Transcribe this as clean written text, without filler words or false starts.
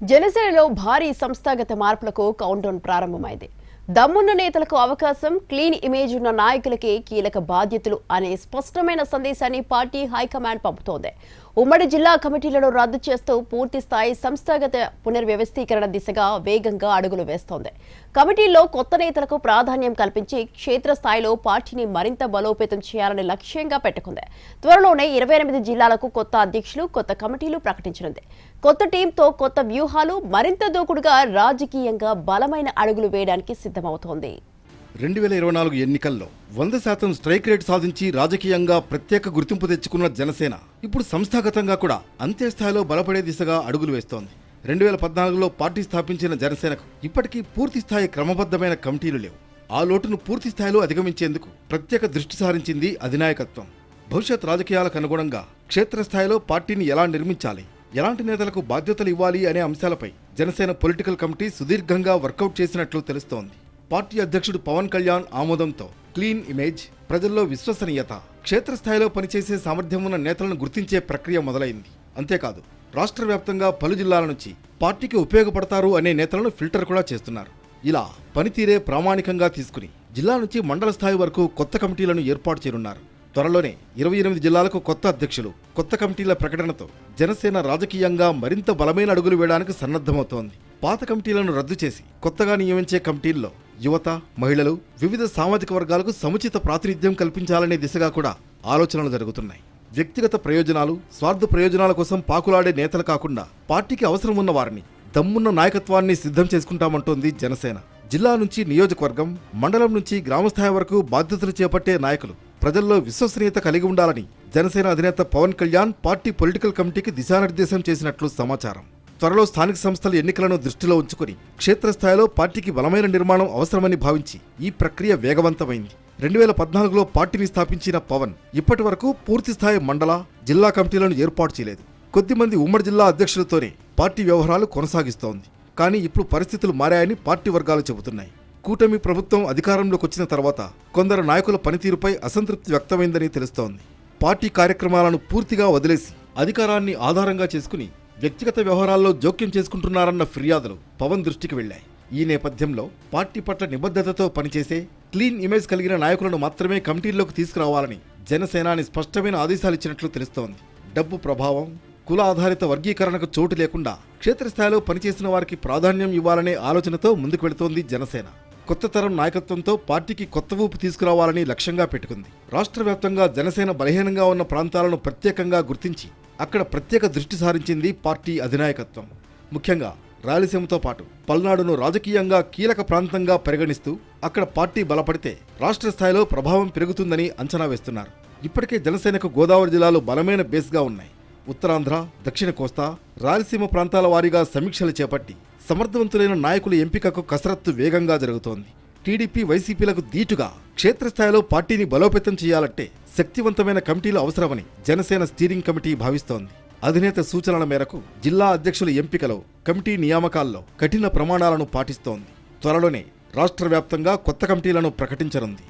జనసేనలో భారీ సంస్థాగత మార్పులకు కౌంటౌన్ ప్రారంభమైంది. దమ్మున్న నేతలకు అవకాశం, క్లీన్ ఇమేజ్ ఉన్న నాయకులకే కీలక బాధ్యతలు అనే స్పష్టమైన సందేశాన్ని పార్టీ హైకమాండ్ పంపుతోంది. ఉమ్మడి జిల్లా కమిటీలను రద్దు చేస్తూ పూర్తి స్థాయి సంస్థాగత పునర్వ్యవస్థీకరణ దిశగా వేగంగా అడుగులు వేస్తోంది. కమిటీల్లో కొత్త నేతలకు ప్రాధాన్యం కల్పించి క్షేత్రస్థాయిలో పార్టీని మరింత బలోపేతం చేయాలని లక్ష్యంగా పెట్టుకుంది. త్వరలోనే 28 జిల్లాలకు కొత్త అధ్యక్షులు, కొత్త కమిటీలు ప్రకటించనుంది. కొత్త టీంతో కొత్త వ్యూహాలు, మరింత దూకుడుగా రాజకీయంగా బలమైన అడుగులు వేయడానికి సిద్ధమవుతోంది. 2024 ఎన్నికల్లో 100% స్ట్రైక్ రేట్ సాధించి రాజకీయంగా ప్రత్యేక గుర్తింపు తెచ్చుకున్న జనసేన ఇప్పుడు సంస్థాగతంగా కూడా అంతే స్థాయిలో బలపడే దిశగా అడుగులు వేస్తోంది. 2014లో పార్టీ స్థాపించిన జనసేనకు ఇప్పటికీ పూర్తి స్థాయి క్రమబద్ధమైన కమిటీలు లేవు. ఆ లోటును పూర్తి స్థాయిలో అధిగమించేందుకు ప్రత్యేక దృష్టి సారించింది అధినాయకత్వం. భవిష్యత్ రాజకీయాలకు అనుగుణంగా క్షేత్రస్థాయిలో పార్టీని ఎలా నిర్మించాలి, ఎలాంటి నేతలకు బాధ్యతలు ఇవ్వాలి అనే అంశాలపై జనసేన పొలిటికల్ కమిటీ సుదీర్ఘంగా వర్కౌట్ చేసినట్లు తెలుస్తోంది. పార్టీ అధ్యక్షుడు పవన్ కళ్యాణ్ ఆమోదంతో క్లీన్ ఇమేజ్, ప్రజల్లో విశ్వసనీయత, క్షేత్రస్థాయిలో పనిచేసే సామర్థ్యం ఉన్న నేతలను గుర్తించే ప్రక్రియ మొదలైంది. అంతేకాదు, రాష్ట్ర వ్యాప్తంగా పలు జిల్లాల నుంచి పార్టీకి ఉపయోగపడతారు అనే నేతలను ఫిల్టర్ కూడా చేస్తున్నారు. ఇలా పనితీరే ప్రామాణికంగా తీసుకుని జిల్లా నుంచి మండల స్థాయి వరకు కొత్త కమిటీలను ఏర్పాటు చేయనున్నారు. త్వరలోనే 28 జిల్లాలకు కొత్త అధ్యక్షులు, కొత్త కమిటీల ప్రకటనతో జనసేన రాజకీయంగా మరింత బలమైన అడుగులు వేయడానికి సన్నద్ధమవుతోంది. పాత కమిటీలను రద్దు చేసి కొత్తగా నియమించే కమిటీల్లో యువత, మహిళలు, వివిధ సామాజిక వర్గాలకు సముచిత ప్రాతినిధ్యం కల్పించాలనే దిశగా కూడా ఆలోచనలు జరుగుతున్నాయి. వ్యక్తిగత ప్రయోజనాలు, స్వార్థ ప్రయోజనాల కోసం పాకులాడే నేతలు కాకుండా పార్టీకి అవసరం ఉన్న వారిని, దమ్మున్న నాయకత్వాన్ని సిద్ధం చేసుకుంటామంటోంది జనసేన. జిల్లా నుంచి నియోజకవర్గం, మండలం నుంచి గ్రామస్థాయి వరకు బాధ్యతలు చేపట్టే నాయకులు ప్రజల్లో విశ్వసనీయత కలిగి ఉండాలని జనసేన అధినేత పవన్ కళ్యాణ్ పార్టీ పొలిటికల్ కమిటీకి దిశానిర్దేశం చేసినట్లు సమాచారం. త్వరలో స్థానిక సంస్థల ఎన్నికలను దృష్టిలో ఉంచుకుని క్షేత్రస్థాయిలో పార్టీకి బలమైన నిర్మాణం అవసరమని భావించి ఈ ప్రక్రియ వేగవంతమైంది. 2014లో పార్టీని స్థాపించిన పవన్ ఇప్పటి వరకు పూర్తిస్థాయి మండల, జిల్లా కమిటీలను ఏర్పాటు చేయలేదు. కొద్దిమంది ఉమ్మడి జిల్లా అధ్యక్షులతోనే పార్టీ వ్యవహారాలు కొనసాగిస్తోంది. కానీ ఇప్పుడు పరిస్థితులు మారాయని పార్టీ వర్గాలు చెబుతున్నాయి. కూటమి ప్రభుత్వం అధికారంలోకి వచ్చిన తర్వాత కొందరు నాయకుల పనితీరుపై అసంతృప్తి వ్యక్తమైందని తెలుస్తోంది. పార్టీ కార్యక్రమాలను పూర్తిగా వదిలేసి అధికారాన్ని ఆధారంగా చేసుకుని వ్యక్తిగత వ్యవహారాల్లో జోక్యం చేసుకుంటున్నారన్న ఫిర్యాదులు పవన్ దృష్టికి వెళ్లాయి. ఈ నేపథ్యంలో పార్టీ పట్ల నిబద్ధతతో పనిచేసే, క్లీన్ ఇమేజ్ కలిగిన నాయకులను మాత్రమే కమిటీల్లోకి తీసుకురావాలని జనసేనాని స్పష్టమైన ఆదేశాలిచ్చినట్లు తెలుస్తోంది. డబ్బు ప్రభావం, కుల ఆధారిత వర్గీకరణకు చోటు లేకుండా క్షేత్రస్థాయిలో పనిచేసిన వారికి ప్రాధాన్యం ఇవ్వాలనే ఆలోచనతో ముందుకు వెళుతోంది జనసేన. కొత్త తరం నాయకత్వంతో పార్టీకి కొత్త ఊపు తీసుకురావాలని లక్ష్యంగా పెట్టుకుంది. రాష్ట్ర వ్యాప్తంగా జనసేన బలహీనంగా ఉన్న ప్రాంతాలను ప్రత్యేకంగా గుర్తించి అక్కడ ప్రత్యేక దృష్టి సారించింది పార్టీ అధినాయకత్వం. ముఖ్యంగా రాయలసీమతో పాటు పల్నాడును రాజకీయంగా కీలక ప్రాంతంగా పరిగణిస్తూ అక్కడ పార్టీ బలపడితే రాష్ట్ర స్థాయిలో ప్రభావం పెరుగుతుందని అంచనా వేస్తున్నారు. ఇప్పటికే జనసేనకు గోదావరి జిల్లాలు బలమైన బేస్గా ఉన్నాయి. ఉత్తరాంధ్ర, దక్షిణ కోస్తా, రాయలసీమ ప్రాంతాల వారీగా సమీక్షలు చేపట్టి సమర్థవంతులైన నాయకుల ఎంపికకు కసరత్తు వేగంగా జరుగుతోంది. టీడీపీ, వైసీపీలకు దీటుగా క్షేత్రస్థాయిలో పార్టీని బలోపేతం చేయాలంటే శక్తివంతమైన కమిటీలు అవసరమని జనసేన స్టీరింగ్ కమిటీ భావిస్తోంది. అధినేత సూచనల మేరకు జిల్లా అధ్యక్షుల ఎంపికలో, కమిటీ నియామకాల్లో కఠిన ప్రమాణాలను పాటిస్తోంది. త్వరలోనే రాష్ట్ర వ్యాప్తంగా కొత్త కమిటీలను ప్రకటించనుంది.